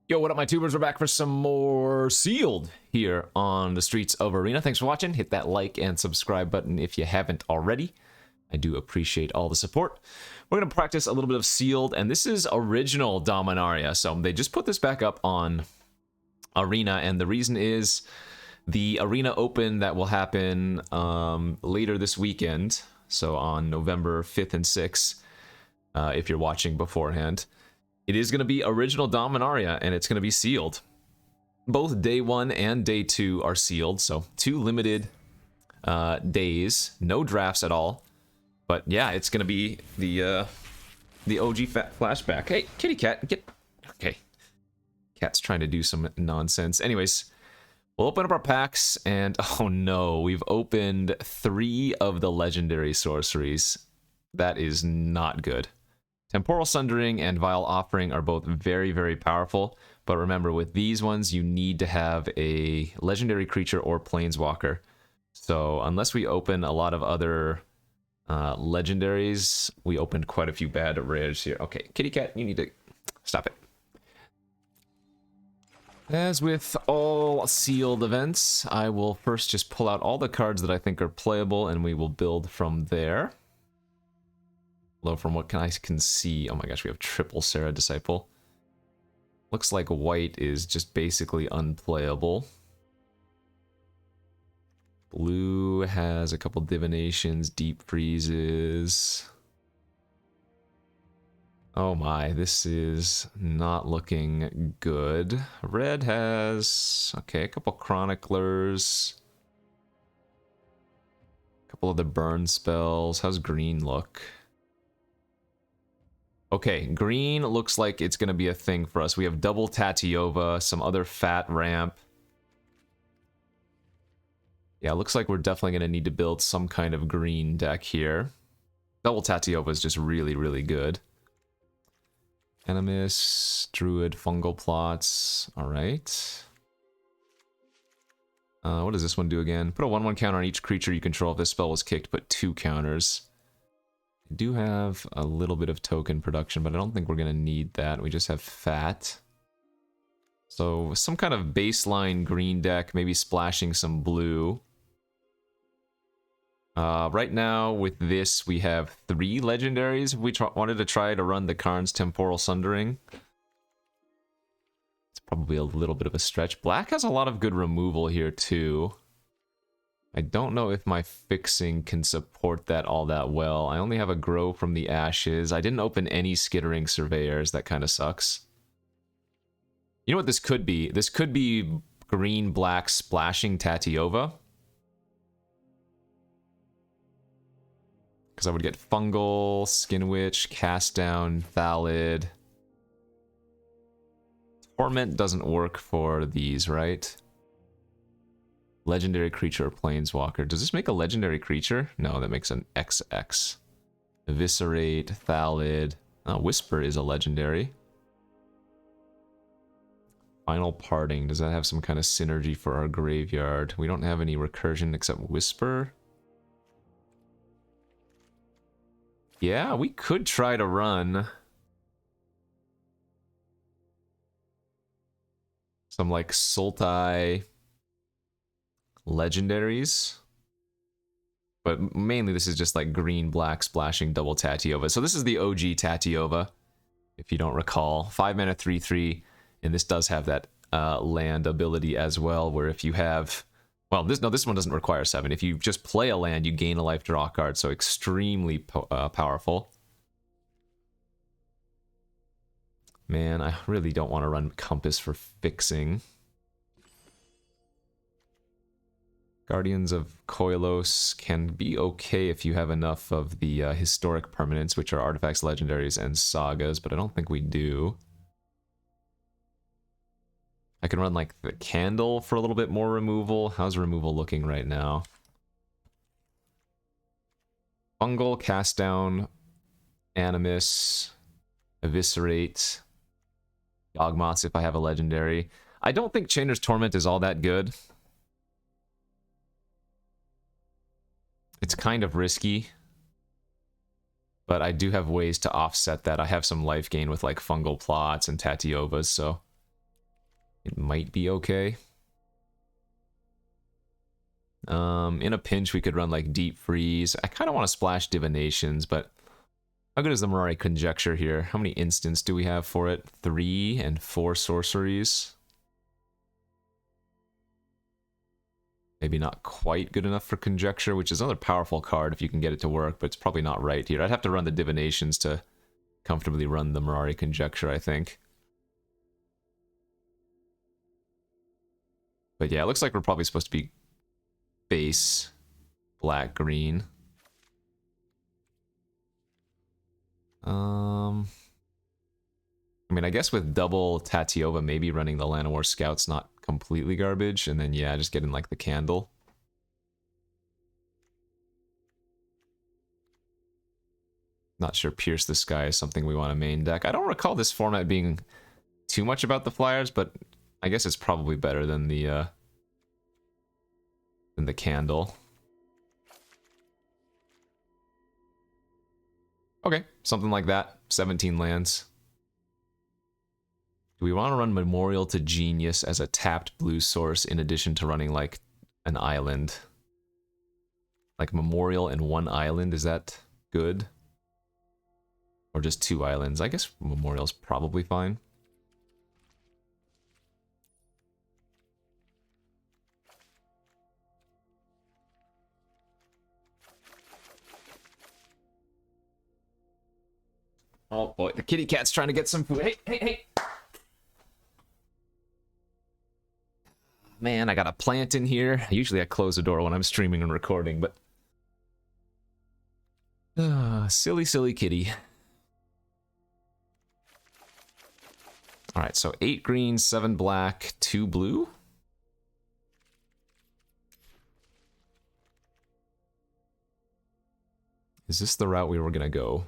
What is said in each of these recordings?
Yo, what up, my tubers? We're back for some more Sealed here on the streets of Arena. Thanks for watching. Hit that like and subscribe button if you haven't already. I do appreciate all the support. We're going to practice a little bit of Sealed, and this is original Dominaria. So they just put this back up on Arena, and the reason is the Arena Open that will happen later this weekend. So on November 5th and 6th, if you're watching beforehand. It is going to be original Dominaria, and it's going to be sealed. Both day 1 and day 2 are sealed, so 2 limited days, no drafts at all. But yeah, it's going to be the OG flashback. Hey, kitty cat, get... Okay. Cat's trying to do some nonsense. Anyways, we'll open up our packs, and oh no, we've opened 3 of the legendary sorceries. That is not good. Temporal Sundering and Vile Offering are both very, very powerful, but remember, with these ones, you need to have a legendary creature or planeswalker. So unless we open a lot of other legendaries, we opened quite a few bad rares here. Okay, kitty cat, you need to stop it. As with all sealed events, I will first just pull out all the cards that I think are playable, and we will build from there. Although from what I can see, oh my gosh, we have triple Sarah Disciple. Looks like white is just basically unplayable. Blue has a couple divinations, deep freezes. Oh my, this is not looking good. Red has, okay, a couple chroniclers. A couple of the burn spells. How's green look? Okay, green looks like it's going to be a thing for us. We have double Tatiova, some other fat ramp. Yeah, looks like we're definitely going to need to build some kind of green deck here. Double Tatiova is just really, really good. Animus, Druid, Fungal Plots. Alright. What does this one do again? Put a 1/1 counter on each creature you control. If this spell was kicked, put 2 counters. Do have a little bit of token production, but I don't think we're going to need that. We just have fat. So some kind of baseline green deck, maybe splashing some blue. Right now with this we have 3 legendaries. If we wanted to try to run the Karn's Temporal Sundering, it's probably a little bit of a stretch. Black has a lot of good removal here too. I don't know if my fixing can support that all that well. I only have a Grow from the Ashes. I didn't open any Skittering Surveyors. That kind of sucks. You know what this could be? This could be green-black splashing Tatiova. Because I would get Fungal, Skin Witch, Cast Down, Thallid. Torment doesn't work for these, right? Legendary creature or planeswalker. Does this make a legendary creature? No, that makes an XX. Eviscerate, Thallid. Oh, Whisper is a legendary. Final Parting. Does that have some kind of synergy for our graveyard? We don't have any recursion except Whisper. Yeah, we could try to run some like Sultai legendaries, but mainly this is just like green black splashing double Tatiova. So this is the OG Tatiova, if you don't recall. 5 mana 3/3, and this does have that land ability as well, where if you have, well, this one doesn't require 7. If you just play a land, you gain a life draw card, so extremely powerful. Man, I really don't want to run Compass for fixing. Guardians of Koilos can be okay if you have enough of the historic permanents, which are artifacts, legendaries, and sagas, but I don't think we do. I can run like the Candle for a little bit more removal. How's removal looking right now? Fungal, Cast Down, Animus, Eviscerate, Yawgmoths if I have a legendary. I don't think Chainer's Torment is all that good. It's kind of risky, but I do have ways to offset that. I have some life gain with like Fungal Plots and Tatiovas, so it might be okay. In a pinch, we could run like Deep Freeze. I kind of want to splash Divinations, but how good is the Mirari Conjecture here? How many instants do we have for it? 3 and 4 sorceries. Maybe not quite good enough for Conjecture, which is another powerful card if you can get it to work, but it's probably not right here. I'd have to run the Divinations to comfortably run the Mirari Conjecture, I think. But yeah, it looks like we're probably supposed to be base black-green. I mean, I guess with double Tatiova, maybe running the Llanowar Scout's not completely garbage, and then, yeah, just getting, like, the Candle. Not sure Pierce the Sky is something we want to main deck. I don't recall this format being too much about the flyers, but I guess it's probably better than the Candle. Okay, something like that. 17 lands. Do we want to run Memorial to Genius as a tapped blue source in addition to running, like, an island? Like, Memorial and 1 island, is that good? Or just 2 islands? I guess Memorial's probably fine. Oh boy, the kitty cat's trying to get some food. Hey, hey, hey! Man, I got a plant in here. Usually I close the door when I'm streaming and recording, but... silly, silly kitty. Alright, so 8 green, 7 black, 2 blue? Is this the route we were gonna go?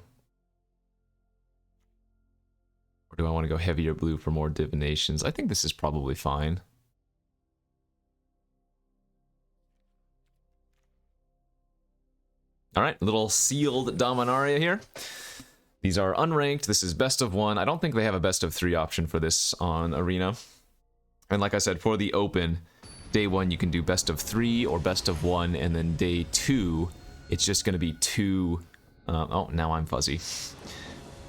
Or do I want to go heavier blue for more divinations? I think this is probably fine. Alright, little sealed Dominaria here. These are unranked. This is best of 1. I don't think they have a best of 3 option for this on Arena. And like I said, for the open, day 1 you can do best of 3 or best of 1, and then day 2, it's just going to be 2... oh, now I'm fuzzy.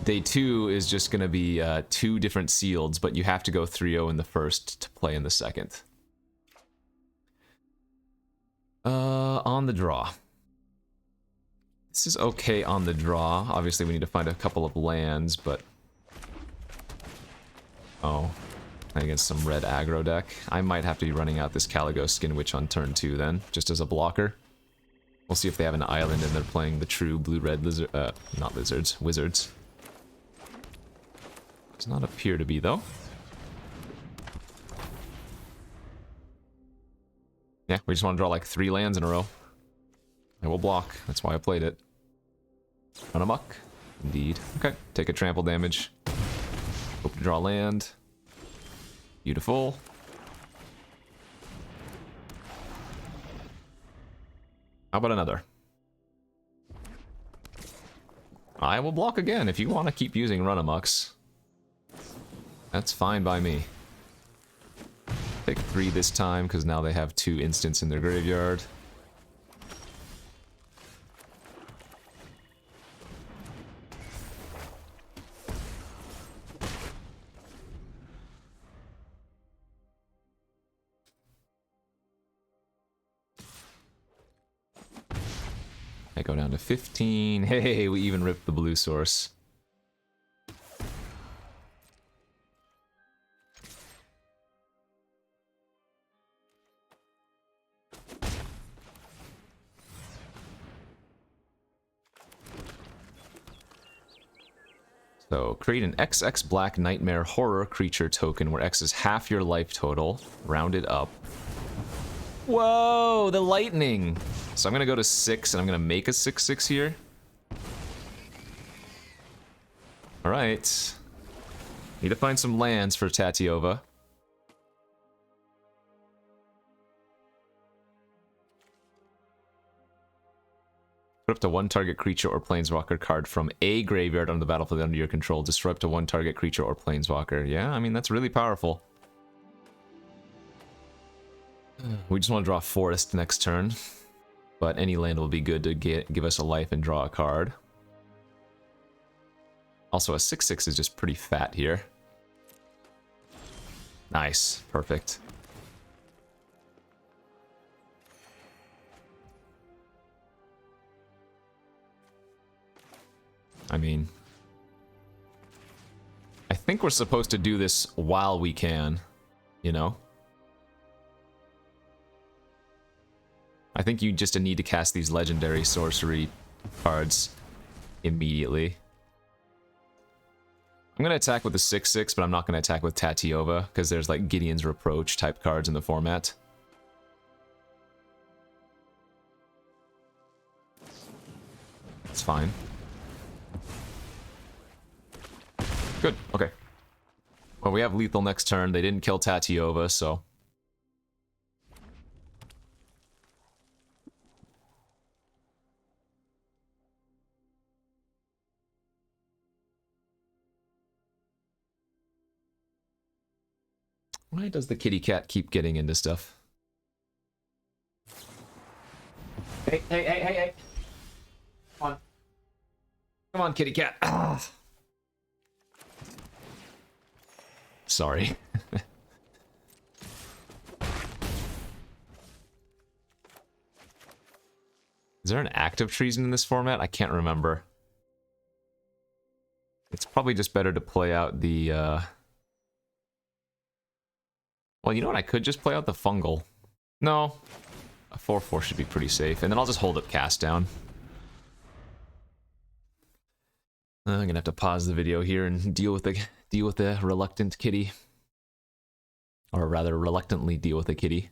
Day 2 is just going to be 2 different sealeds, but you have to go 3-0 in the first to play in the second. On the draw. This is okay on the draw. Obviously, we need to find a couple of lands, but... Oh. Against some red aggro deck. I might have to be running out this Caligo Skin Witch on turn 2 then, just as a blocker. We'll see if they have an island and they're playing the true blue-red lizard... not lizards, wizards. Does not appear to be, though. Yeah, we just want to draw like 3 lands in a row. I will block. That's why I played it. Run amok. Indeed. Okay, take a trample damage. Hope to draw land. Beautiful. How about another? I will block again if you want to keep using run amoks. That's fine by me. Take 3 this time because now they have 2 instants in their graveyard. I go down to 15. Hey, we even ripped the blue source. So, create an XX Black Nightmare Horror creature token where X is half your life total, rounded up. Whoa, the lightning! So I'm gonna go to 6 and I'm gonna make a 6/6 here. Alright. Need to find some lands for Tatiova. Put up to 1 target creature or planeswalker card from a graveyard on the battlefield under your control. Destroy up to 1 target creature or planeswalker. Yeah, I mean, that's really powerful. We just want to draw Forest next turn, but any land will be good to give us a life and draw a card. Also, a 6/6 is just pretty fat here. Nice. Perfect. I mean, I think we're supposed to do this while we can, you know? I think you just need to cast these legendary sorcery cards immediately. I'm going to attack with the 6/6, but I'm not going to attack with Tatiova, because there's like Gideon's Reproach type cards in the format. It's fine. Good, okay. Well, we have lethal next turn. They didn't kill Tatiova, so... Why does the kitty cat keep getting into stuff? Hey, hey, hey, hey, hey! Come on. Come on, kitty cat. Ah. Sorry. Is there an active treason in this format? I can't remember. It's probably just better to play out the, Well, you know what? I could just play out the fungal. No. A 4/4 should be pretty safe. And then I'll just hold up cast down. I'm gonna have to pause the video here and deal with the reluctant kitty. Or rather, reluctantly deal with the kitty.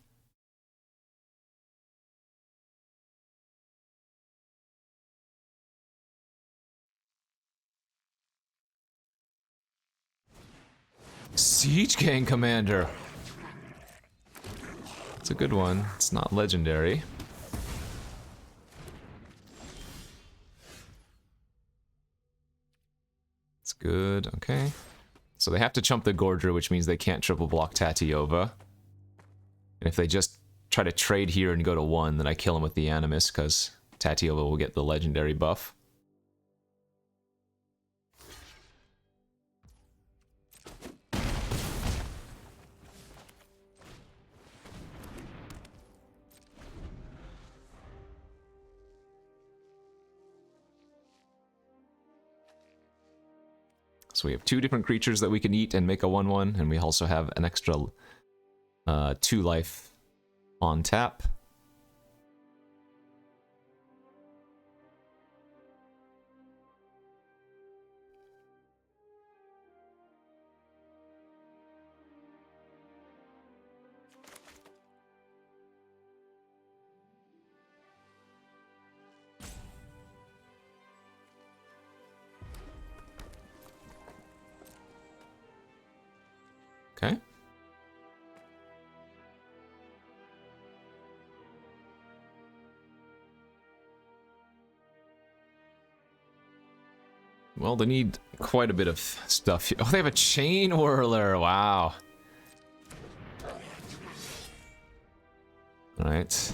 Siege Gang Commander! It's a good one. It's not legendary. It's good, okay. So they have to chump the Gorger, which means they can't triple block Tatiova. And if they just try to trade here and go to 1, then I kill him with the Animus, because Tatiova will get the legendary buff. So we have 2 different creatures that we can eat and make a 1/1, and we also have an extra 2 life on tap. Okay. Well, they need quite a bit of stuff here. Oh, they have a Chain Whirler! Wow. Alright.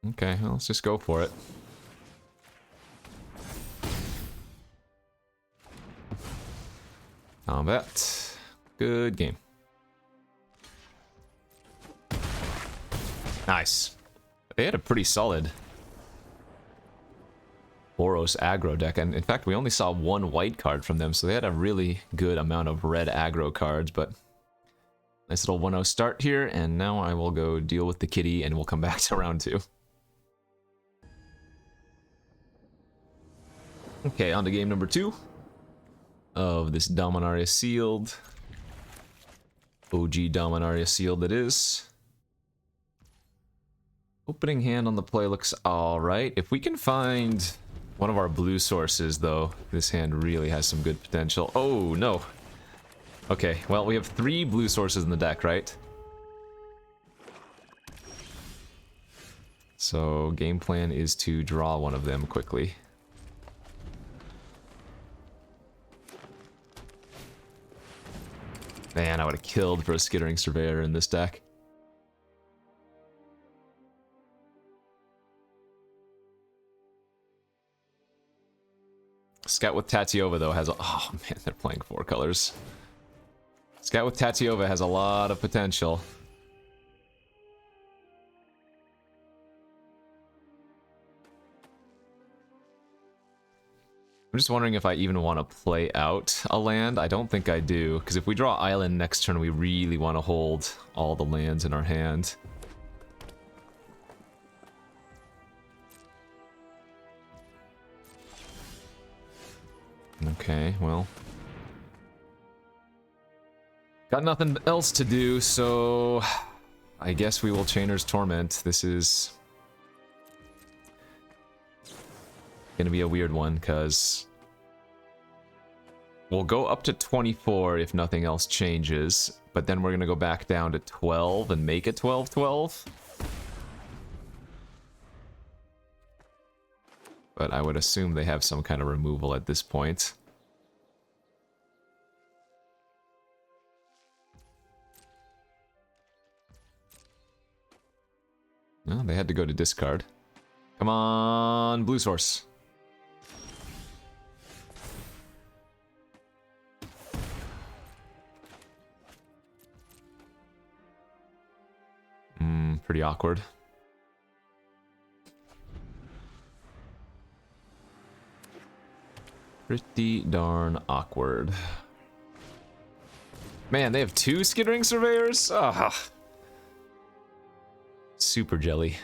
Okay, well, let's just go for it. Combat. Good game. Nice. They had a pretty solid Boros aggro deck, and in fact we only saw 1 white card from them, so they had a really good amount of red aggro cards, but nice little 1-0 start here, and now I will go deal with the kitty and we'll come back to round 2. Okay, on to game number 2 of this Dominaria Sealed. OG Dominaria Sealed it is. Opening hand on the play looks alright. If we can find one of our blue sources, though, this hand really has some good potential. Oh, no. Okay, well, we have 3 blue sources in the deck, right? So game plan is to draw one of them quickly. Man, I would have killed for a Skittering Surveyor in this deck. Scout with Tatiova, though, has a... Oh, man, they're playing 4 colors. Scout with Tatiova has a lot of potential. I'm just wondering if I even want to play out a land. I don't think I do, because if we draw Island next turn, we really want to hold all the lands in our hand. Okay, well. Got nothing else to do, so I guess we will Chainer's Torment. This is gonna be a weird one, because we'll go up to 24 if nothing else changes, but then we're gonna go back down to 12 and make it 12-12. But I would assume they have some kind of removal at this point. No, they had to go to discard. Come on, blue source. Pretty awkward. Pretty darn awkward. Man, they have 2 Skittering Surveyors? Ah, super jelly.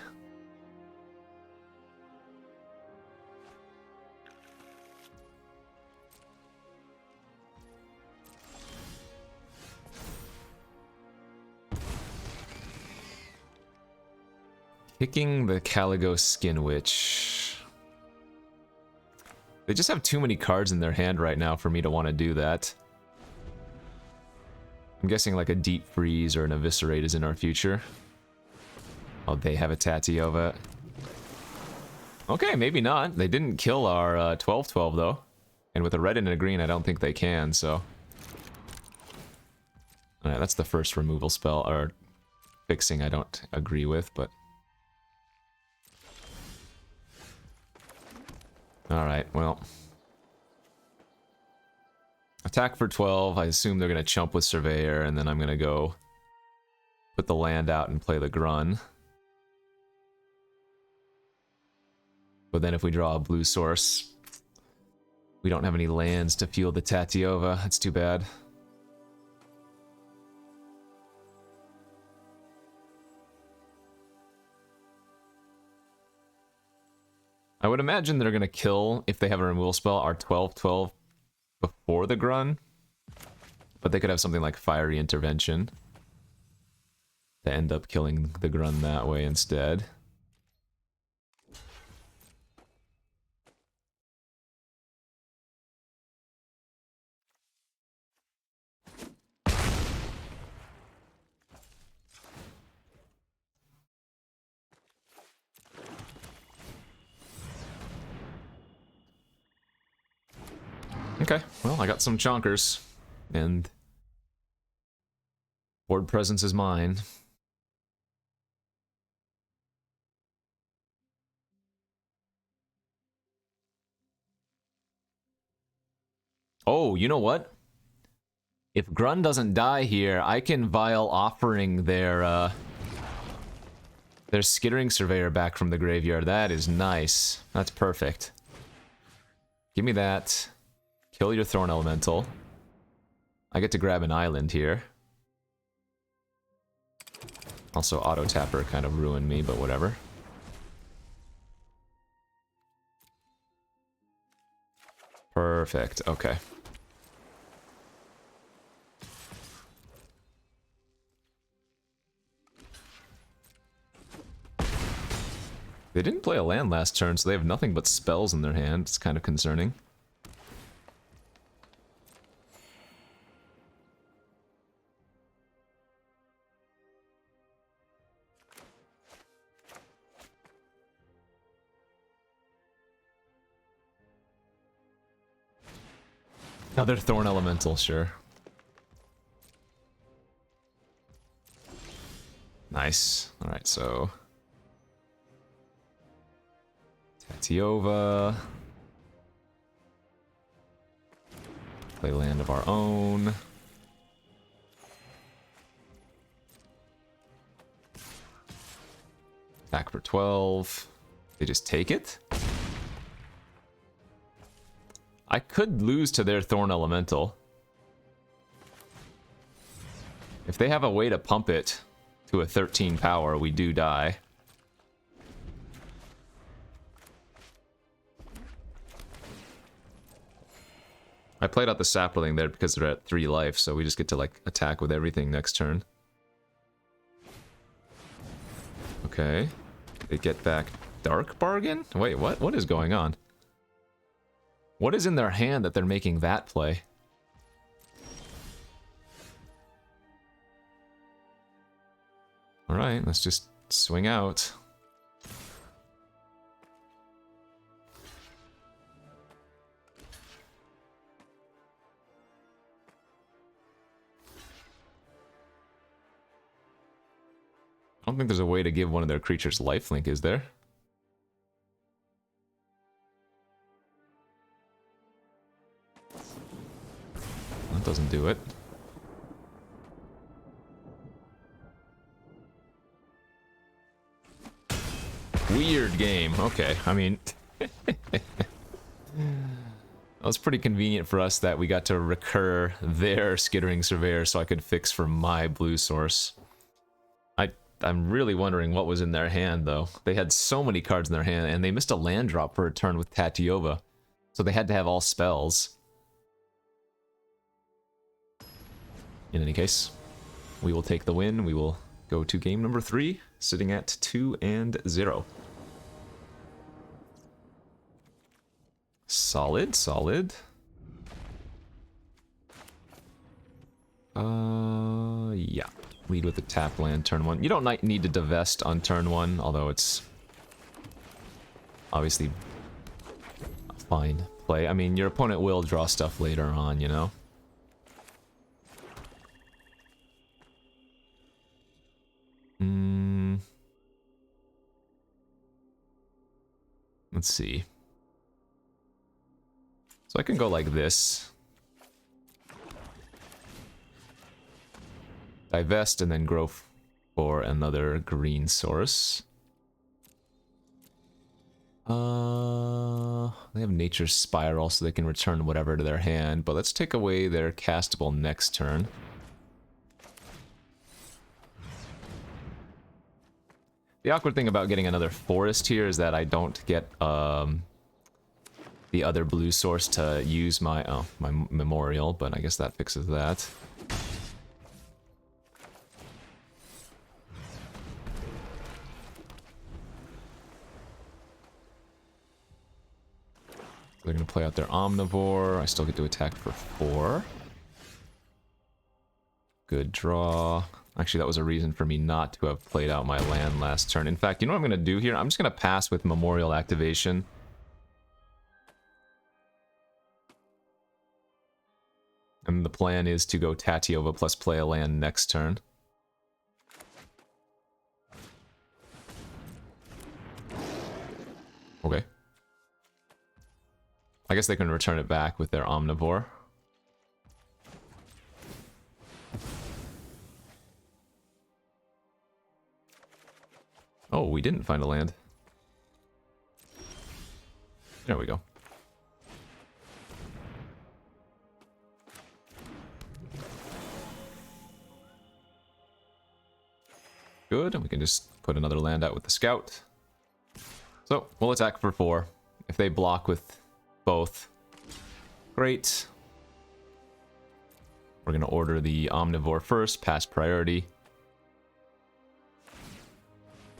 Picking the Caligo Skin Witch. They just have too many cards in their hand right now for me to want to do that. I'm guessing like a Deep Freeze or an Eviscerate is in our future. Oh, they have a Tatiova. Okay, maybe not. They didn't kill our 12-12 though. And with a red and a green, I don't think they can, so... Alright, that's the first removal spell, or fixing I don't agree with, but... Alright, well. Attack for 12, I assume they're going to chump with Surveyor, and then I'm going to go put the land out and play the Grun. But then if we draw a blue source, we don't have any lands to fuel the Tatiova. That's too bad. I would imagine they're going to kill, if they have a removal spell, our 12-12 before the Grun. But they could have something like Fiery Intervention to end up killing the Grun that way instead. Okay, well, I got some chonkers, and board presence is mine. Oh, you know what? If Grun doesn't die here, I can Vile Offering their Skittering Surveyor back from the graveyard. That is nice. That's perfect. Give me that. Kill your Thorn Elemental. I get to grab an island here. Also, Auto Tapper kind of ruined me, but whatever. Perfect, okay. They didn't play a land last turn, so they have nothing but spells in their hand. It's kind of concerning. Another Thorn Elemental, sure. Nice. Alright, so... Tatiova. Play land of our own. Attack for 12. They just take it? I could lose to their Thorn Elemental. If they have a way to pump it to a 13 power, we do die. I played out the sapling there because they're at 3 life, so we just get to, like, attack with everything next turn. Okay. They get back Dark Bargain? Wait, what? What is going on? What is in their hand that they're making that play? Alright, let's just swing out. I don't think there's a way to give one of their creatures lifelink, is there? That doesn't do it. Weird game. Okay, I mean... That was pretty convenient for us that we got to recur their Skittering Surveyor so I could fix for my blue source. I'm really wondering what was in their hand, though. They had so many cards in their hand, and they missed a land drop for a turn with Tatiova. So they had to have all spells. In any case, we will take the win. We will go to game number 3, sitting at 2-0. Solid, solid. Yeah. Lead with the tap land turn 1. You don't need to divest on turn 1, although it's obviously a fine play. I mean, your opponent will draw stuff later on, you know? Let's see. So I can go like this. Divest and then grow for another green source. They have Nature's Spiral, so they can return whatever to their hand, but let's take away their castable next turn. The awkward thing about getting another forest here is that I don't get the other blue source to use my memorial, but I guess that fixes that. They're going to play out their Omnivore. I still get to attack for 4. Good draw. Actually, that was a reason for me not to have played out my land last turn. In fact, you know what I'm going to do here? I'm just going to pass with Memorial activation. And the plan is to go Tatiova plus play a land next turn. Okay. I guess they can return it back with their Omnivore. Oh, we didn't find a land. There we go. Good, and we can just put another land out with the Scout. So, we'll attack for 4. If they block with both, great. We're going to order the Omnivore first, pass priority.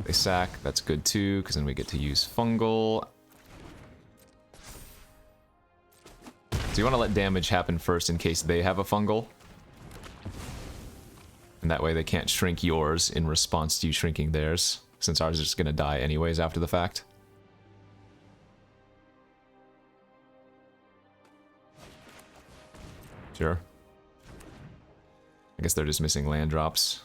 They sack, that's good too, because then we get to use Fungal. So you want to let damage happen first in case they have a Fungal. And that way they can't shrink yours in response to you shrinking theirs, since ours is just going to die anyways after the fact. Sure. I guess they're just missing land drops.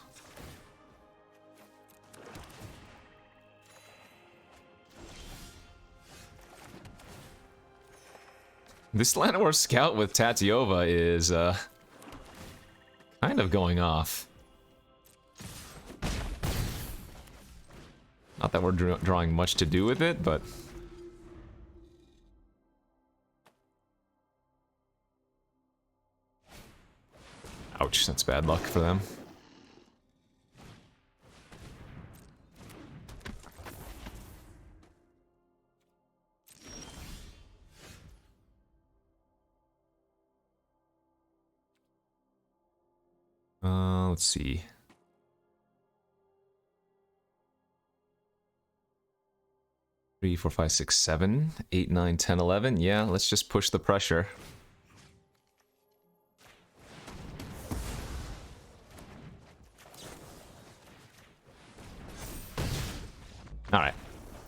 This Llanowar Scout with Tatiova is kind of going off. Not that we're drawing much to do with it, but... Ouch, that's bad luck for them. Let's see. Three, 4, 5, 6, 7, 8, 9, 10, 11. Yeah, let's just push the pressure. Alright.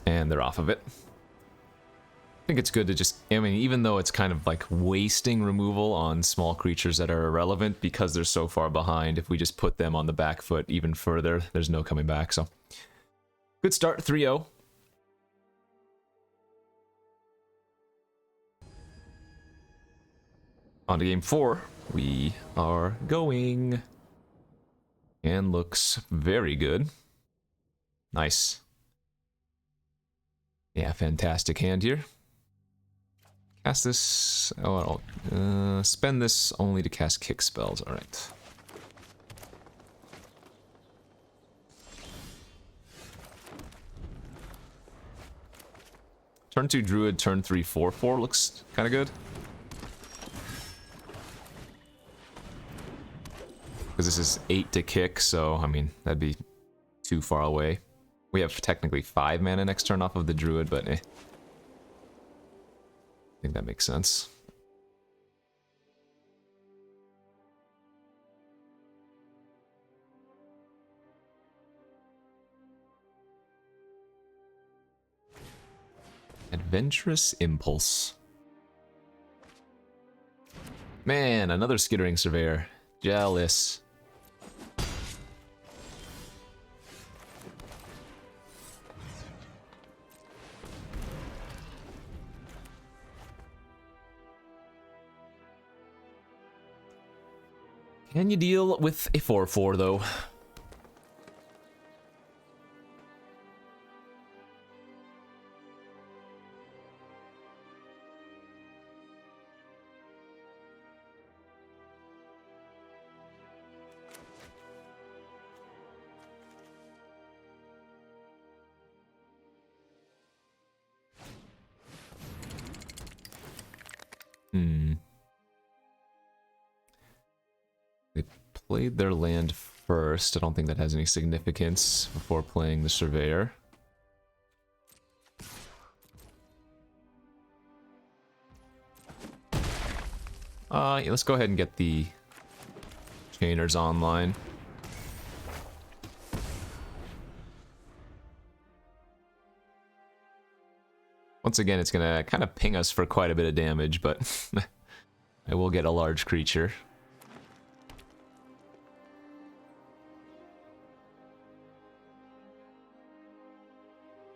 And they're off of it. I think it's good to just, I mean, even though it's kind of like wasting removal on small creatures that are irrelevant because they're so far behind, if we just put them on the back foot even further, there's no coming back, so. Good start, 3-0. On to game 4, we are going. And looks very good. Nice. Yeah, fantastic hand here. Cast this. Oh, I'll spend this only to cast kick spells. All right. Turn 2 Druid, turn 3 4/4 looks kind of good. Because this is 8 to kick, so I mean that'd be too far away. We have technically 5 mana next turn off of the Druid, but I think that makes sense. Adventurous Impulse. Man, another Skittering Surveyor. Jealous. Can you deal with a 4/4 though? They played their land first. I don't think that has any significance before playing the Surveyor. Yeah, let's go ahead and get the Chainers online. Once again, it's gonna kind of ping us for quite a bit of damage, but I will get a large creature.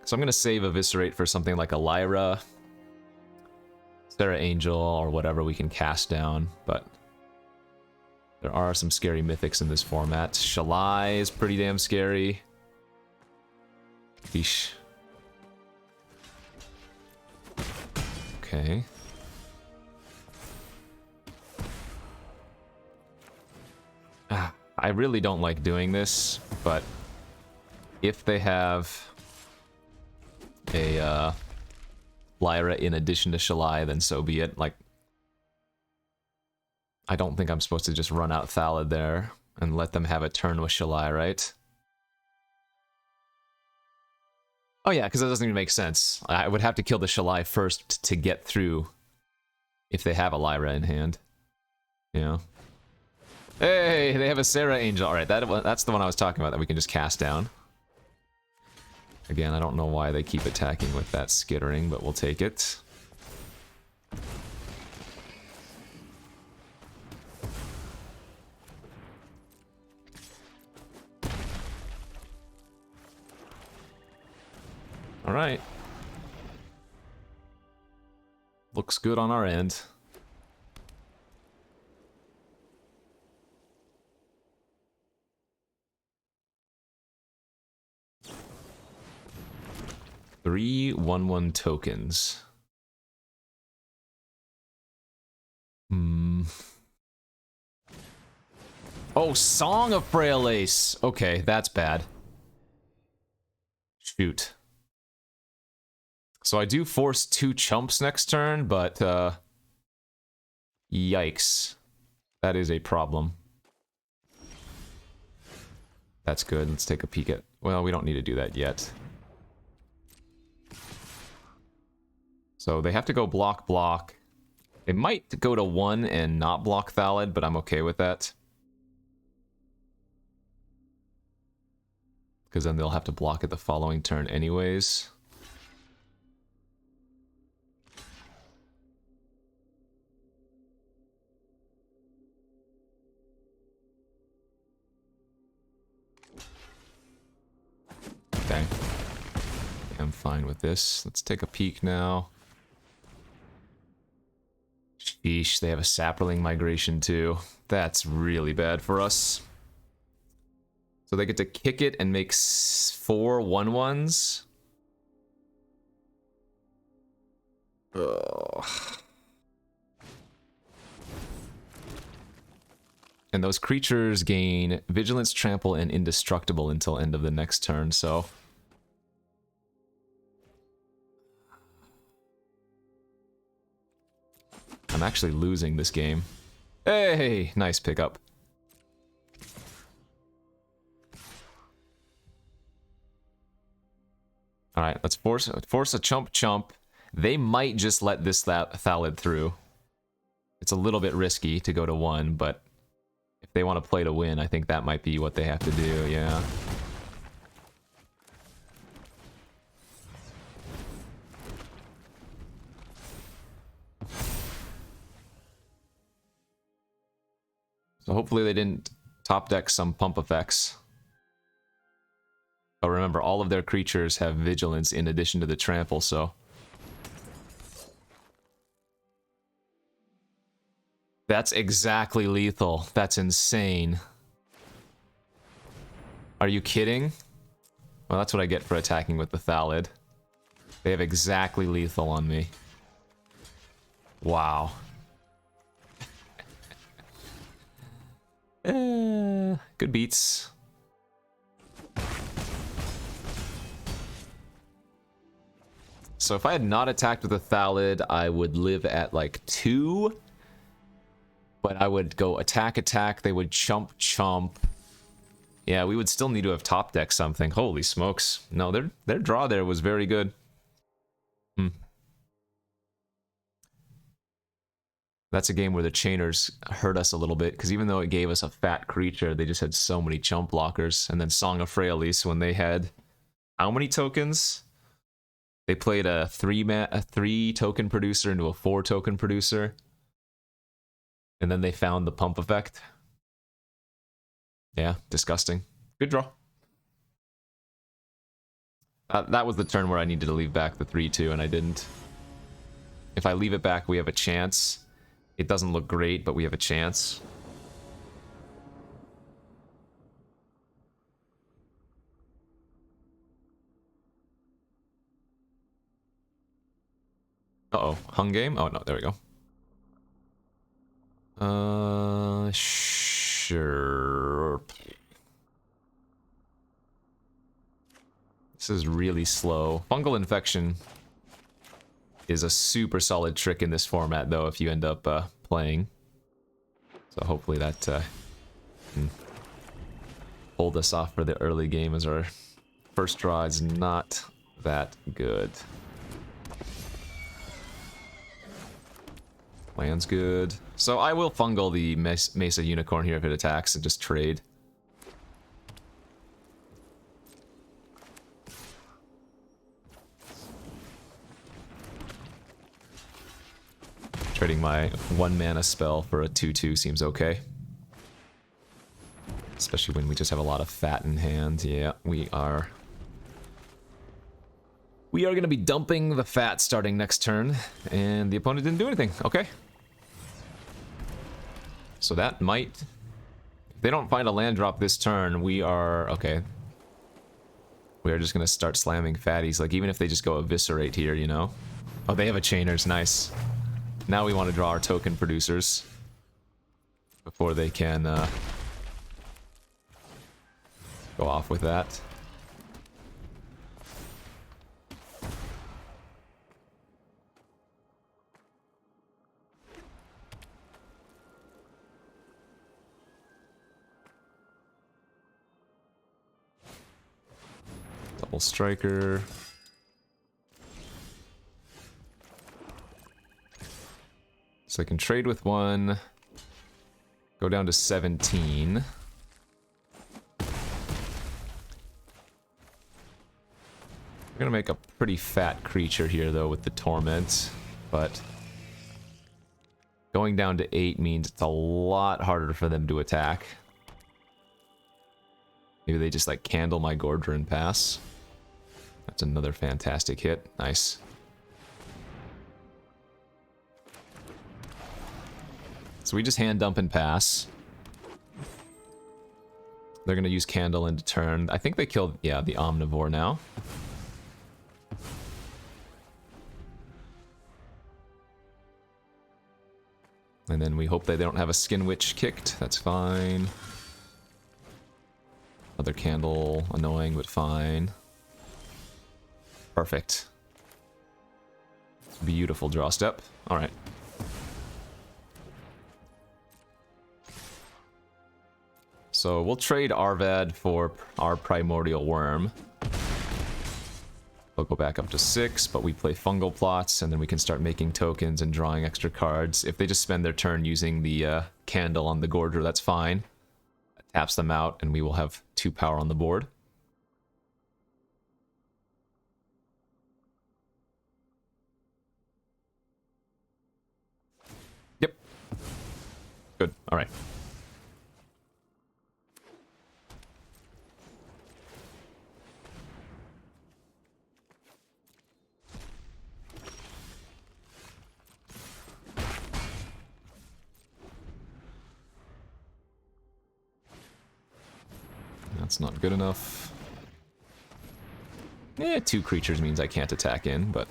So I'm gonna save Eviscerate for something like a Lyra, Sarah Angel, or whatever we can cast down, but there are some scary mythics in this format. Shalai is pretty damn scary. Yeesh. Okay. I really don't like doing this, but if they have a Lyra in addition to Shalai, then so be it. Like, I don't think I'm supposed to just run out Thalid there and let them have a turn with Shalai, right? Oh yeah, because that doesn't even make sense. I would have to kill the Shalai first to get through if they have a Lyra in hand. You know? Hey, they have a Sarah Angel. Alright, that's the one I was talking about that we can just cast down. Again, I don't know why they keep attacking with that Skittering, but we'll take it. All right. Looks good on our end. Three 1/1 tokens. Oh, Song of Frail Ace. Okay, that's bad. Shoot. So I do force 2 chumps next turn, but yikes. That is a problem. That's good. Let's take a peek at... Well, we don't need to do that yet. So they have to go block, block. They might go to 1 and not block Thallid, but I'm okay with that. Because then they'll have to block it the following turn anyways. Okay. I'm fine with this. Let's take a peek now. Sheesh, they have a Saproling migration too. That's really bad for us. So they get to kick it and make 4 1/1s. Ugh. And those creatures gain Vigilance, Trample, and Indestructible until end of the next turn, so... I'm actually losing this game. Hey, nice pickup. All right, let's force a chump. They might just let this Thallid through. It's a little bit risky to go to 1, but if they want to play to win, I think that might be what they have to do, yeah. So hopefully they didn't top deck some pump effects. But remember, all of their creatures have vigilance in addition to the trample, so... That's exactly lethal. That's insane. Are you kidding? Well, that's what I get for attacking with the Thallid. They have exactly lethal on me. Wow. Good beats. So if I had not attacked with a Thallid, I would live at like 2. But I would go attack, attack, they would chump, chump. Yeah, we would still need to have top decked something. Holy smokes. No, their draw there was very good. That's a game where the chainers hurt us a little bit, because even though it gave us a fat creature, they just had so many chump blockers. And then Song of Fraelis, when they had... How many tokens? They played a 3 token producer into a 4 token producer. And then they found the pump effect. Yeah, disgusting. Good draw. That was the turn where I needed to leave back the 3-2, and I didn't. If I leave it back, we have a chance. It doesn't look great, but we have a chance. Uh-oh. Hung game? Oh, no, there we go. Sure. This is really slow. Fungal Infection is a super solid trick in this format, though, if you end up playing. So hopefully that can hold us off for the early game, as our first draw is not that good. Land's good. So I will fungal the Mesa Unicorn here if it attacks and just trade. Trading my 1 mana spell for a 2/2 seems okay. Especially when we just have a lot of fat in hand. Yeah, we are. We are going to be dumping the fat starting next turn, and the opponent didn't do anything. Okay. So that might... If they don't find a land drop this turn, we are... Okay. We are just going to start slamming fatties, like even if they just go eviscerate here, you know? Oh, they have a chainers, nice. Now we want to draw our token producers before they can go off with that. Double striker. So I can trade with one, go down to 17. We're gonna make a pretty fat creature here though with the Torment, but going down to 8 means it's a lot harder for them to attack. Maybe they just like candle my Gordra and pass. That's another fantastic hit. Nice. So we just hand dump and pass. They're gonna use Candle into turn. I think they killed, yeah, the Omnivore now. And then we hope they don't have a Skin Witch kicked. That's fine. Another Candle, annoying, but fine. Perfect. Beautiful draw step. Alright. So we'll trade Arvad for our Primordial Worm. We'll go back up to 6, but we play Fungal Plots, and then we can start making tokens and drawing extra cards. If they just spend their turn using the Candle on the Gordra, that's fine. It taps them out, and we will have 2 power on the board. Yep. Good. All right. That's not good enough. 2 creatures means I can't attack in, but...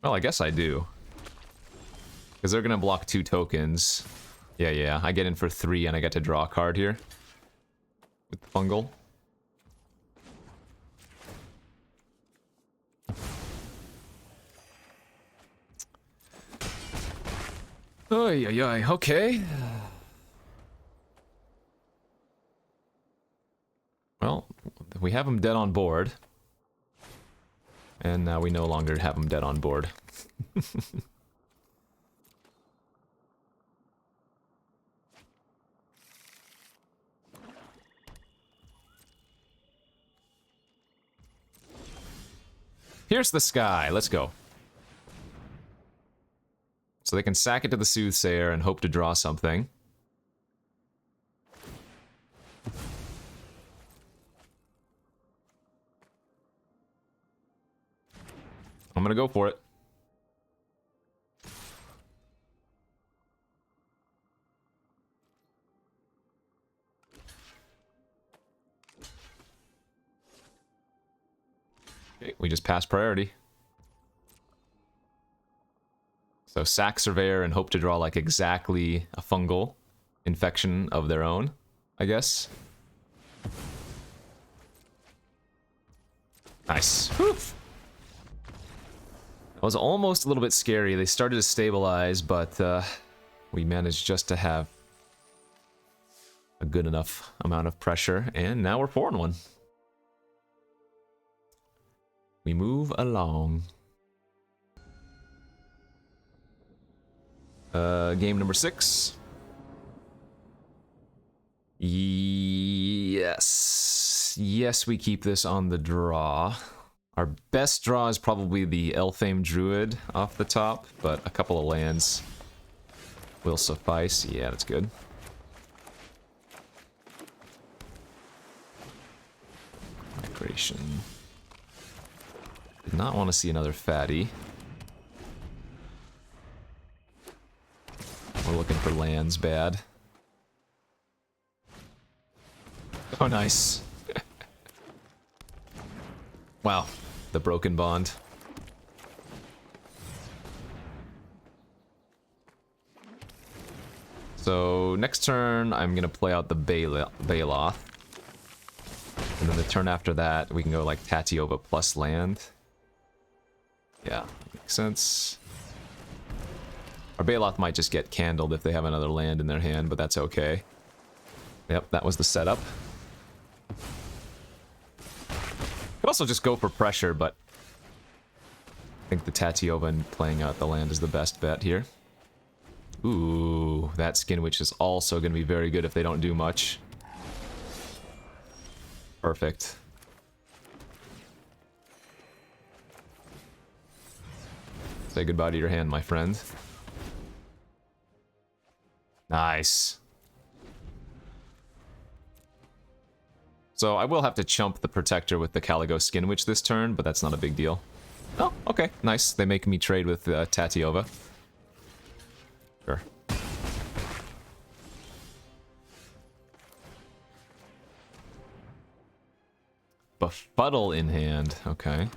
Well, I guess I do. Because they're gonna block 2 tokens. Yeah, I get in for 3 and I get to draw a card here. With Fungal. Oy, okay. Well, we have him dead on board. And now we no longer have him dead on board. Pierce the sky, let's go. So they can sack it to the Soothsayer and hope to draw something. I'm gonna go for it. Okay, we just passed priority. So sack Surveyor and hope to draw like exactly a fungal infection of their own, I guess. Nice. Whew. That was almost a little bit scary. They started to stabilize, but we managed just to have a good enough amount of pressure, and now we're 4-1. We move along. Game number 6. Yes, we keep this on the draw. Our best draw is probably the Elfame Druid off the top, but a couple of lands will suffice. Yeah, that's good. Migration. Did not want to see another fatty. We're looking for lands bad. Oh, nice. Wow, the broken bond. So next turn, I'm gonna play out the Baloth. And then the turn after that, we can go like Tatiova plus land. Yeah, makes sense. Our Baloth might just get candled if they have another land in their hand, but that's okay. Yep, that was the setup. Could also just go for pressure, but I think the Tatiova and playing out the land is the best bet here. Ooh, that Skin Witch is also going to be very good if they don't do much. Perfect. Say goodbye to your hand, my friend. Nice. So I will have to chump the Protector with the Caligo Skin Witch this turn, but that's not a big deal. Oh, okay, nice. They make me trade with Tatiova. Sure. Befuddle in hand, okay.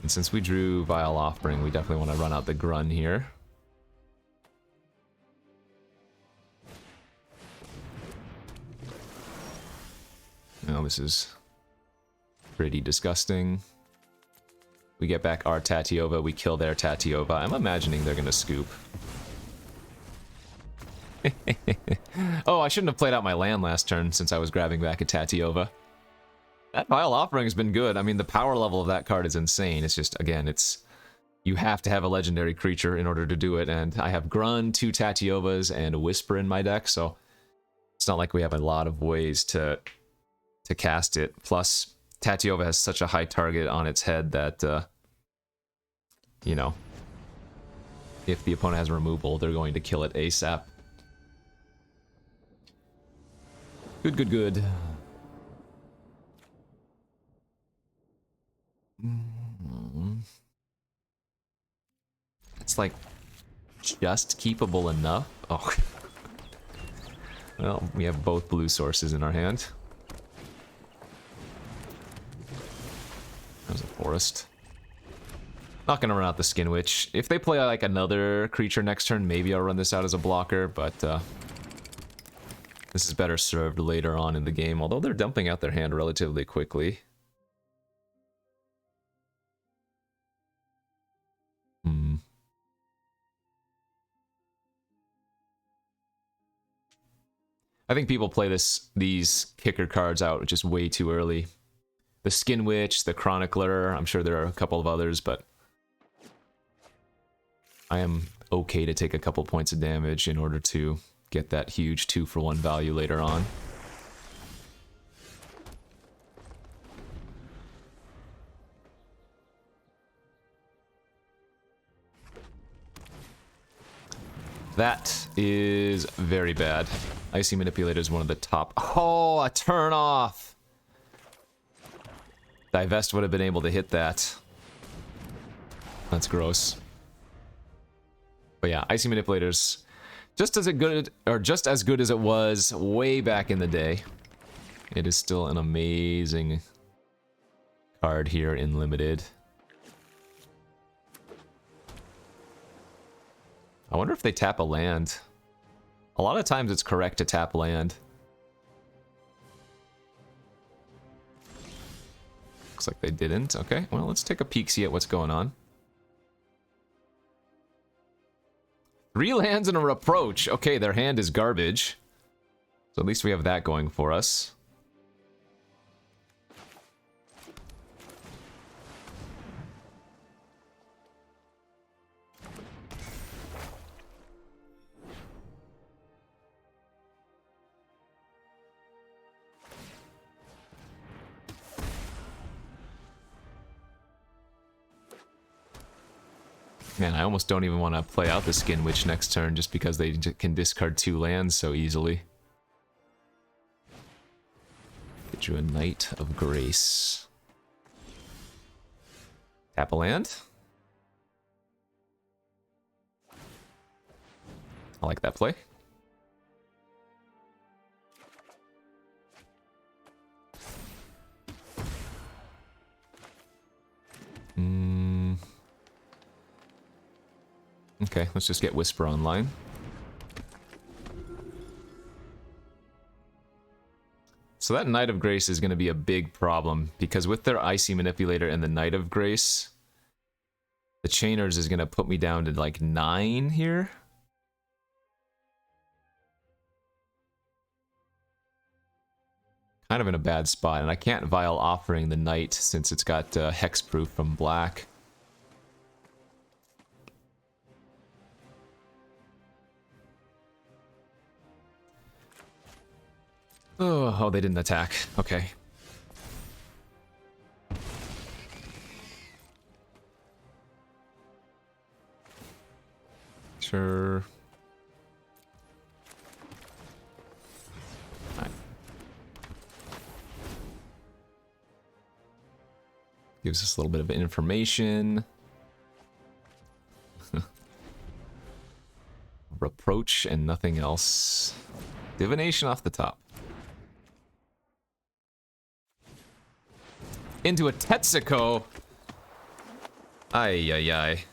And since we drew Vile Offspring, we definitely want to run out the Grun here. Oh, this is pretty disgusting. We get back our Tatiova, we kill their Tatiova. I'm imagining they're gonna scoop. Oh, I shouldn't have played out my land last turn since I was grabbing back a Tatiova. That Vile Offering has been good. I mean, the power level of that card is insane. It's just, again, it's... You have to have a legendary creature in order to do it, and I have Grun, 2 Tatiovas, and a Whisper in my deck, so... It's not like we have a lot of ways to cast it. Plus, Tatiova has such a high target on its head that, you know, if the opponent has removal, they're going to kill it ASAP. Good, good, good. It's like just keepable enough. Oh. Well, we have both blue sources in our hand. That was a forest. Not gonna run out the Skin Witch. If they play like another creature next turn, maybe I'll run this out as a blocker, but this is better served later on in the game, although they're dumping out their hand relatively quickly. I think people play these kicker cards out just way too early. The Skin Witch, the Chronicler, I'm sure there are a couple of others, but I am okay to take a couple points of damage in order to get that huge 2-for-1 value later on. That is very bad. Icy Manipulator is one of the top... Oh, a turn off! Divest would have been able to hit that. That's gross. But yeah, Icy Manipulator's just as good as it was way back in the day. It is still an amazing card here in Limited. I wonder if they tap a land. A lot of times it's correct to tap land. Looks like they didn't. Okay, well, let's take a peek, see at what's going on. 3 lands and a Reproach. Okay, their hand is garbage. So at least we have that going for us. Man, I almost don't even want to play out the Skin Witch next turn just because they can discard 2 lands so easily. Get you a Knight of Grace. Tap a land. I like that play. Okay, let's just get Whisper online. So that Knight of Grace is going to be a big problem, because with their Icy Manipulator and the Knight of Grace, the Chainers is going to put me down to like 9 here. Kind of in a bad spot, and I can't Vile Offering the Knight since it's got Hexproof from black. Oh, they didn't attack. Okay. Sure. Right. Gives us a little bit of information. Reproach and nothing else. Divination off the top. Into a Tetsuko. Ay, ay, ay.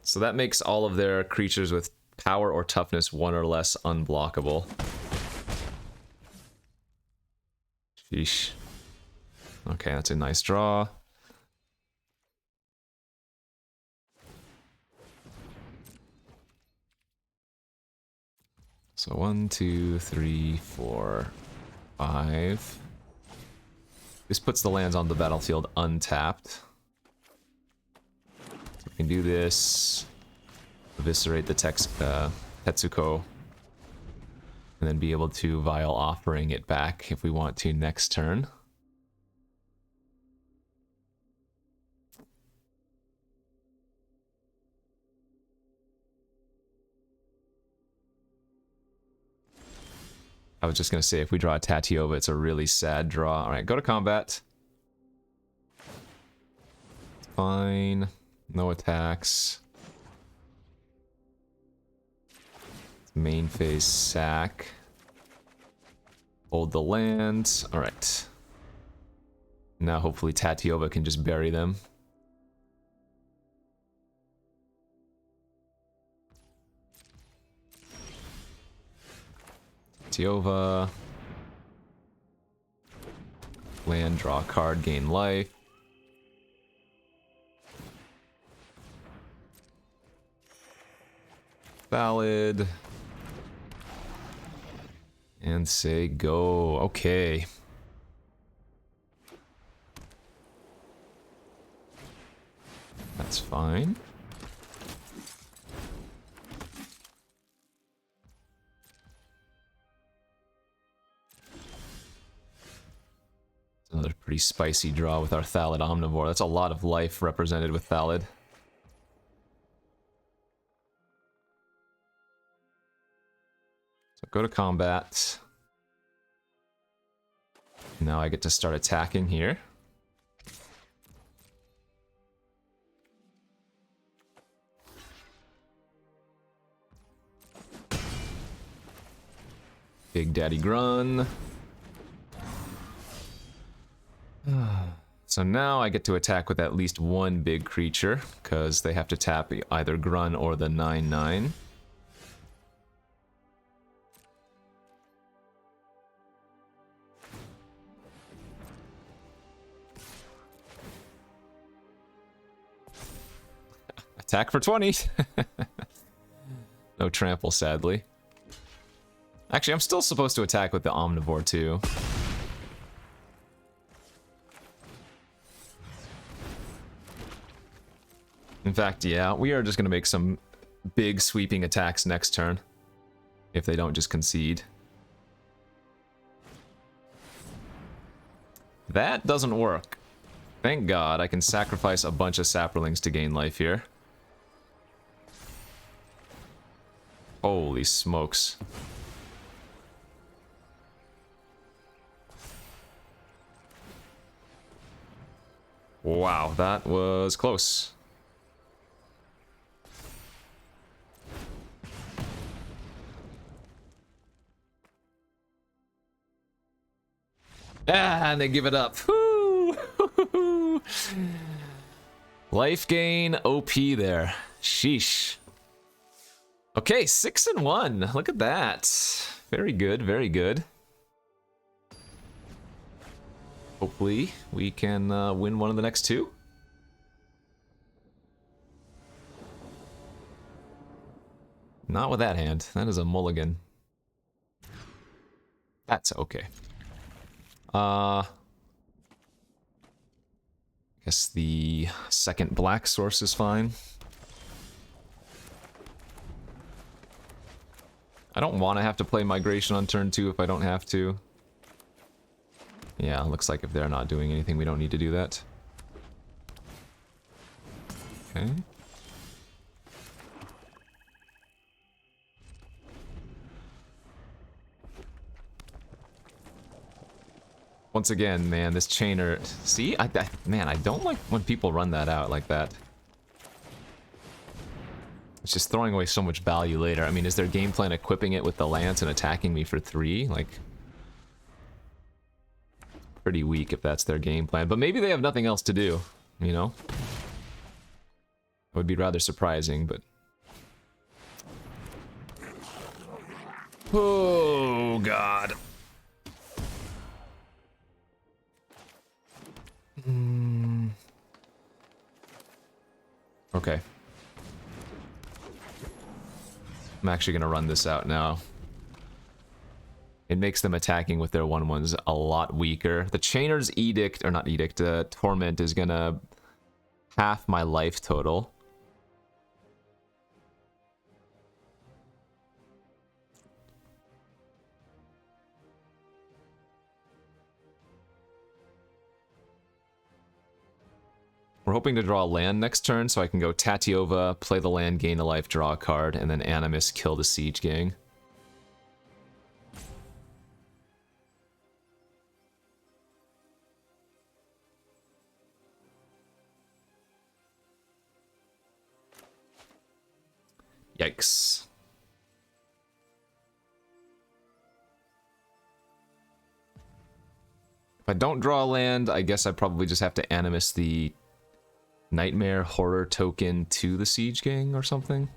So that makes all of their creatures with power or toughness 1 or less unblockable. Sheesh. Okay, that's a nice draw. So 1, 2, 3, 4, 5. This puts the lands on the battlefield untapped. So we can do this. Eviscerate the Tetsuko. And then be able to Vile Offering it back if we want to next turn. I was just going to say, if we draw a Tatiova, it's a really sad draw. Alright, go to combat. Fine. No attacks. Main phase sack. Hold the land. Alright. Now hopefully Tatiova can just bury them. Tatiova. Land, draw a card, gain life. Valid. And say go. Okay. That's fine. Another pretty spicy draw with our Thallid Omnivore. That's a lot of life represented with Thallid. So go to combat. Now I get to start attacking here. Big Daddy Grun. So now I get to attack with at least 1 big creature, because they have to tap either Grun or the 9/9. Attack for 20! No trample, sadly. Actually, I'm still supposed to attack with the Omnivore, too. In fact, yeah, we are just going to make some big sweeping attacks next turn. If they don't just concede. That doesn't work. Thank God I can sacrifice a bunch of saplings to gain life here. Holy smokes. Wow, that was close. Ah, and they give it up. Woo! Life gain OP there. Sheesh. Okay, 6-1. Look at that. Very good, very good. Hopefully we can win one of the next two. Not with that hand. That is a mulligan. That's okay. Guess the second black source is fine. I don't want to have to play migration on turn 2 if I don't have to. Yeah, looks like if they're not doing anything, we don't need to do that. Okay. Once again, man, this chainer... See? Man, I don't like when people run that out like that. It's just throwing away so much value later. I mean, is their game plan equipping it with the lance and attacking me for 3? Like... pretty weak if that's their game plan. But maybe they have nothing else to do, you know? It would be rather surprising, but... Oh, God. Okay. I'm actually gonna run this out now. It makes them attacking with their 1/1s a lot weaker. The Chainer's Edict, or not Edict, Torment is gonna half my life total. We're hoping to draw a land next turn, so I can go Tatiova, play the land, gain a life, draw a card, and then Animus, kill the Siege Gang. Yikes. If I don't draw a land, I guess I probably just have to Animus the Nightmare Horror token to the Siege Gang or something.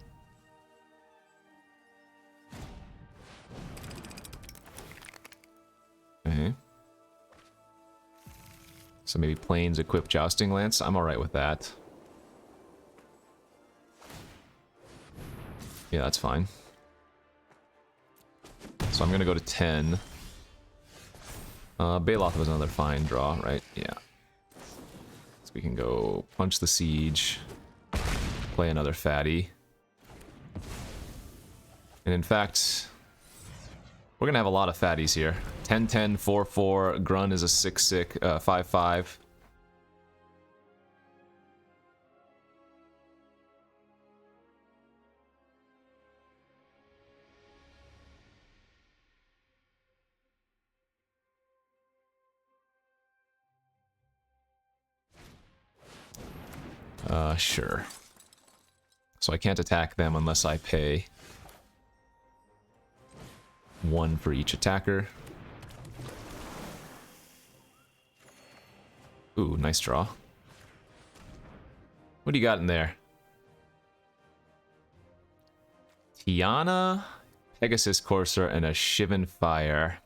Okay. So maybe Plains equip Jousting Lance. I'm alright with that. Yeah, that's fine. So I'm gonna go to 10. Baloth was another fine draw, right? Yeah. So we can go punch the Siege, play another fatty. And in fact, we're gonna have a lot of fatties here. 10-10, 4-4, Grun is a 6-6, 5-5. Sure. So I can't attack them unless I pay 1 for each attacker. Ooh, nice draw. What do you got in there? Tiana, Pegasus Courser, and a Shivan Fire.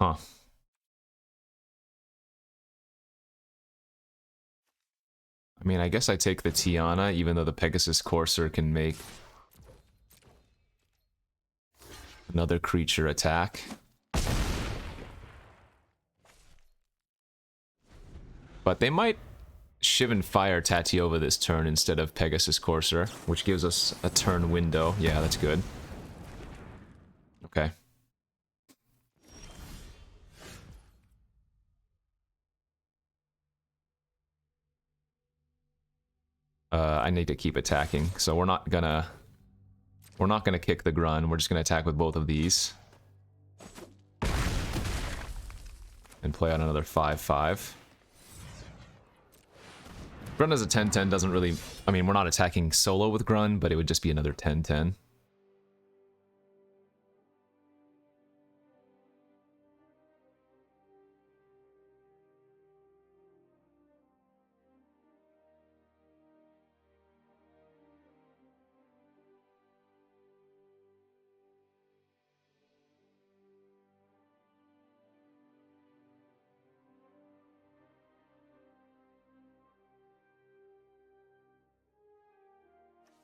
Huh. I mean, I guess I take the Tiana, even though the Pegasus Courser can make Another creature attack. But they might Shivan Fire Tatiova this turn instead of Pegasus Courser, which gives us a turn window. Yeah, that's good. Okay. I need to keep attacking, so we're not gonna kick the Grun. We're just gonna attack with both of these. And play out another 5/5. Grun as a 10/10 doesn't really... I mean, we're not attacking solo with Grun, but it would just be another 10/10.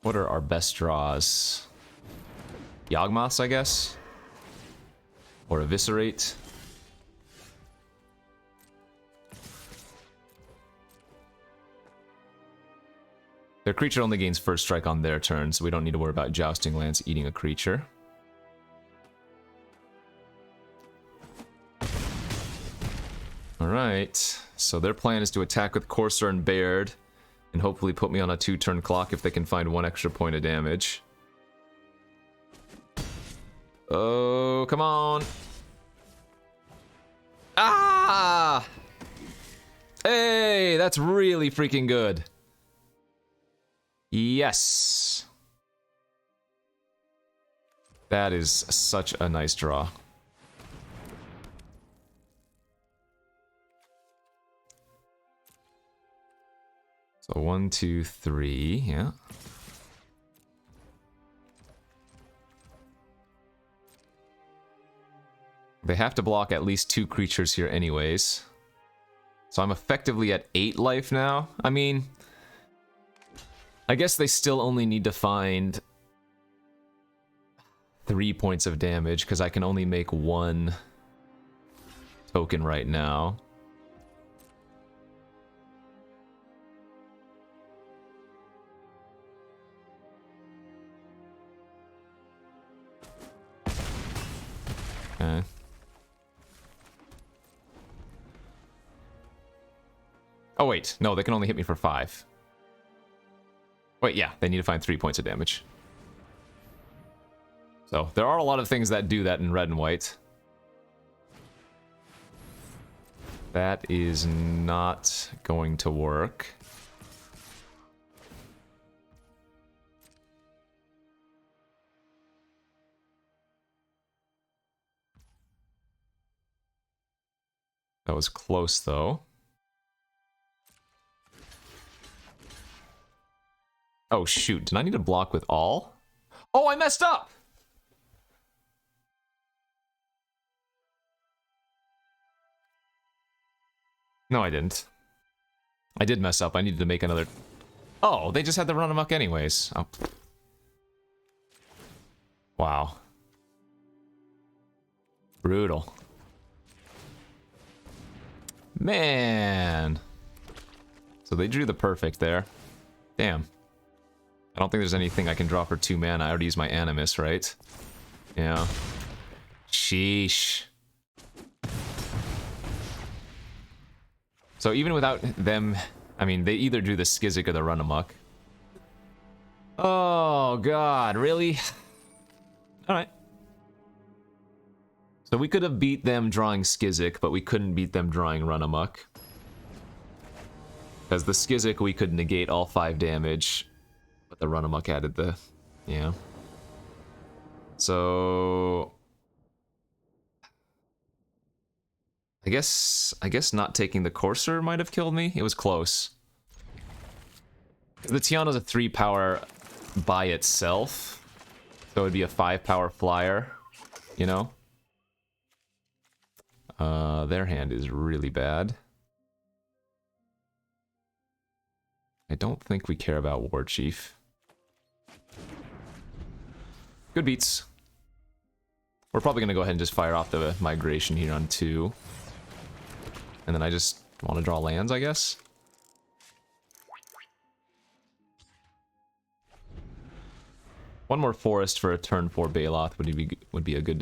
What are our best draws? Yawgmoths, I guess? Or Eviscerate? Their creature only gains first strike on their turn, so we don't need to worry about Jousting Lance eating a creature. Alright, so their plan is to attack with Courser and Baird, and hopefully put me on a 2-turn clock if they can find 1 extra point of damage. Oh, come on. Ah! Hey, that's really freaking good. Yes. That is such a nice draw. So 1, 2, 3, yeah. They have to block at least 2 creatures here anyways. So I'm effectively at 8 life now. I mean, I guess they still only need to find 3 points of damage, because I can only make 1 token right now. Okay. Oh wait, no, they can only hit me for 5. Wait, yeah, they need to find 3 points of damage. So, there are a lot of things that do that in red and white. That is not going to work. That was close, though. Oh, shoot. Did I need to block with all? Oh, I messed up! No, I didn't. I did mess up. I needed to make another... Oh, they just had to run amok anyways. Oh. Wow. Brutal. Man. So they drew the perfect there. Damn. I don't think there's anything I can draw for 2 mana. I already used my Animus, right? Yeah. Sheesh. So even without them, I mean, they either drew the Skizzik or the Run Amok. Oh, God, really? Alright. So we could have beat them drawing Skizzik, but we couldn't beat them drawing Run Amok. Because the Skizzik, we could negate all 5 damage, but the Run Amok added the... yeah. So... I guess not taking the Courser might have killed me. It was close. The Tiana's a 3 power by itself, so it would be a 5 power flyer, you know? Their hand is really bad. I don't think we care about War Chief. Good beats. We're probably going to go ahead and just fire off the migration here on 2. And then I just want to draw lands, I guess. One more forest for a turn 4 Baloth would be a good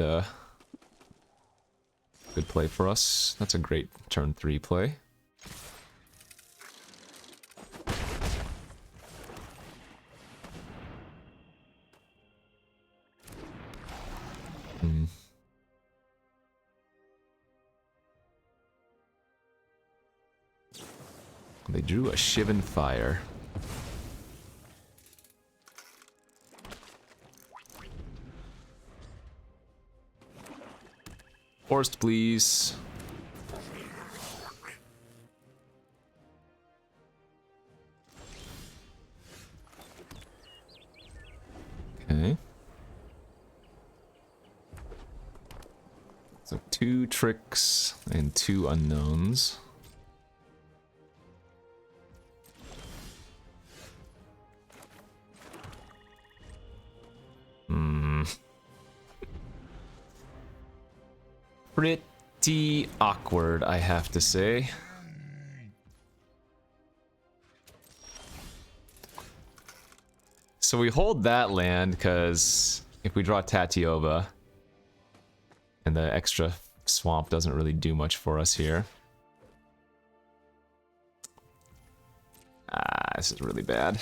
good play for us. That's a great turn 3 play. They drew a Shivan Fire. Forest, please. Okay. So 2 tricks and 2 unknowns. Pretty awkward, I have to say. So we hold that land because if we draw Tatiova and the extra swamp doesn't really do much for us here. This is really bad.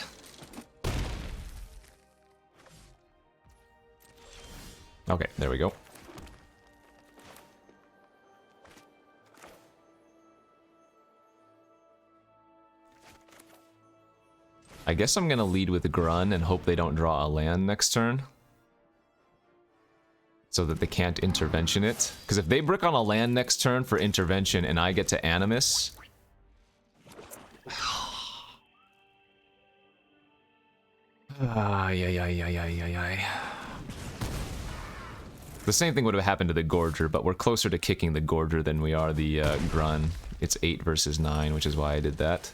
Okay, there we go. I guess I'm gonna lead with Grun and hope they don't draw a land next turn. So that they can't intervention it. Because if they brick on a land next turn for intervention and I get to Animus... The same thing would have happened to the Gorger, but we're closer to kicking the Gorger than we are the Grun. It's 8 versus 9, which is why I did that.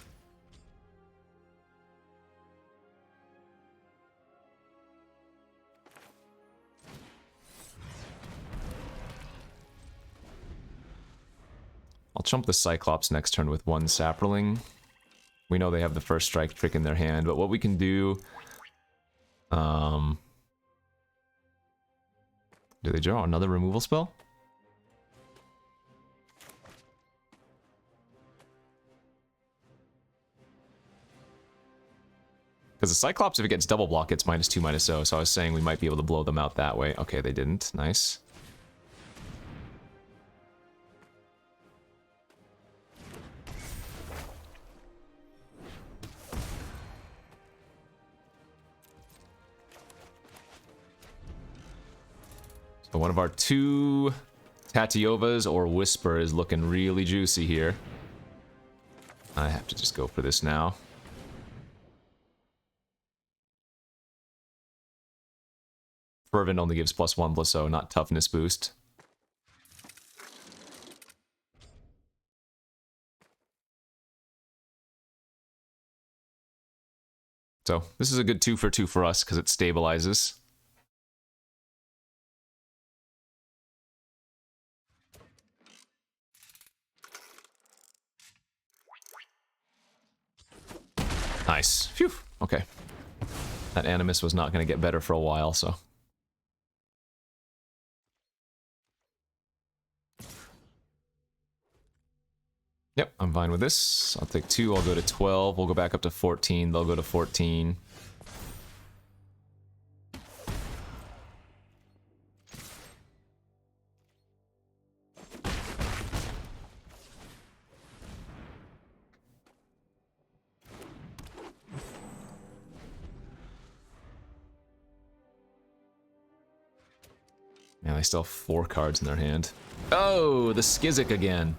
I'll chump the Cyclops next turn with 1 Saproling. We know they have the first strike trick in their hand, but what we can do... do they draw another removal spell? Because the Cyclops, if it gets double block, it's -2/-0, so I was saying we might be able to blow them out that way. Okay, they didn't. Nice. So one of our 2 Tatiovas or Whisper is looking really juicy here. I have to just go for this now. Fervent only gives +1/+0, not toughness boost. So this is a good 2 for 2 for us because it stabilizes. Nice. Phew. Okay. That Animus was not going to get better for a while, so... Yep, I'm fine with this. I'll take 2, I'll go to 12, we'll go back up to 14, they'll go to 14. Man, they still have 4 cards in their hand. Oh, the Skizzik again.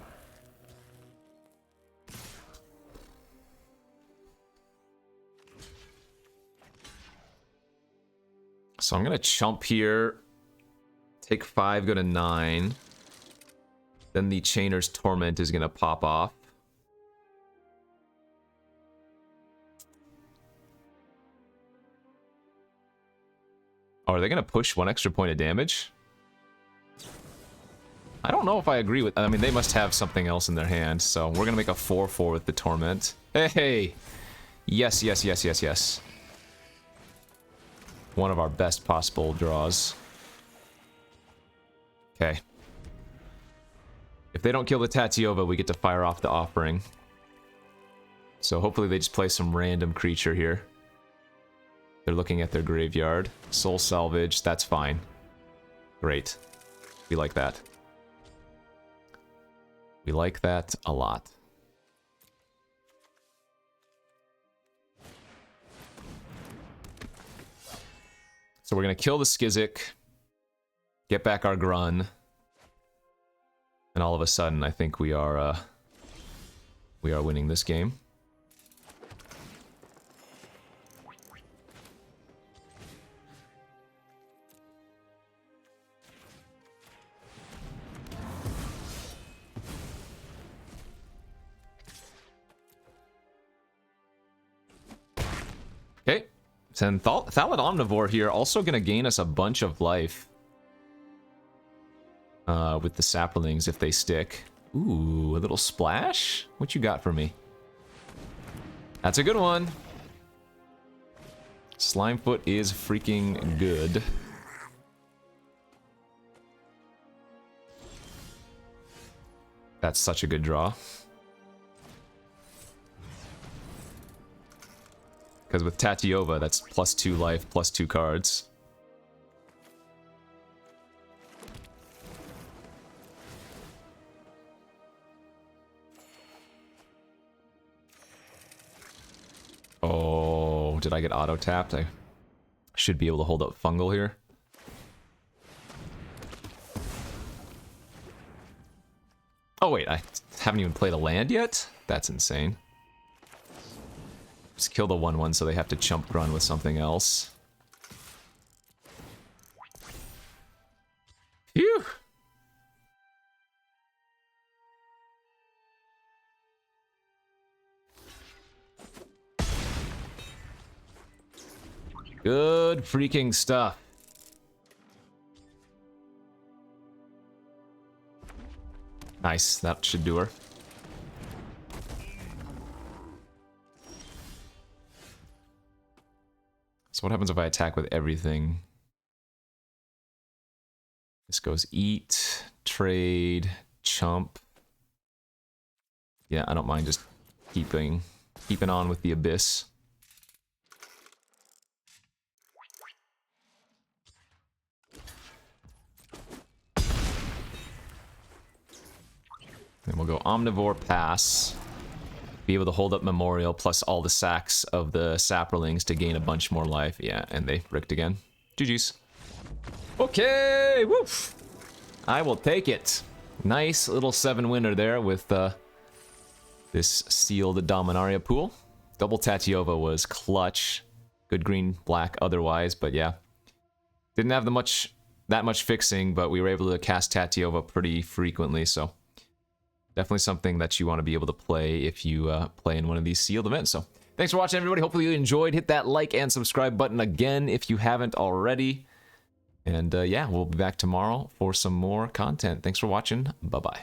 So I'm gonna chump here, take 5, go to 9. Then the Chainer's Torment is gonna pop off. Oh, are they gonna push 1 extra point of damage? I don't know if I agree with... I mean, they must have something else in their hand, so we're gonna make a 4/4 with the Torment. Hey! Yes, yes, yes, yes, yes. One of our best possible draws. Okay. If they don't kill the Tatyova, we get to fire off the Offering. So hopefully they just play some random creature here. They're looking at their graveyard. Soul Salvage, that's fine. Great. We like that. We like that a lot. So we're going to kill the Skizzik, get back our Grun, and all of a sudden I think we are winning this game. Okay, and Thallid Omnivore here also going to gain us a bunch of life with the Saplings if they stick. Ooh, a little splash? What you got for me? That's a good one. Slimefoot is freaking good. That's such a good draw. Because with Tatyova, that's +2 life, +2 cards. Oh, did I get auto-tapped? I should be able to hold up Fungal here. Oh wait, I haven't even played a land yet? That's insane. Just kill the 1/1 so they have to chump Grun with something else. Phew! Good freaking stuff. Nice, that should do her. So what happens if I attack with everything? This goes eat, trade, chump. Yeah, I don't mind just keeping on with the Abyss. Then we'll go Omnivore, pass. Be able to hold up Memorial plus all the sacks of the Saplings to gain a bunch more life. Yeah, and they bricked again. GG's. Okay, woof. I will take it. Nice little 7-winner there with this sealed Dominaria pool. Double Tatyova was clutch. Good green, black otherwise, but yeah. Didn't have that much fixing, but we were able to cast Tatyova pretty frequently, so definitely something that you want to be able to play if you play in one of these sealed events. So thanks for watching, everybody. Hopefully you enjoyed. Hit that like and subscribe button again if you haven't already. And yeah, we'll be back tomorrow for some more content. Thanks for watching. Bye-bye.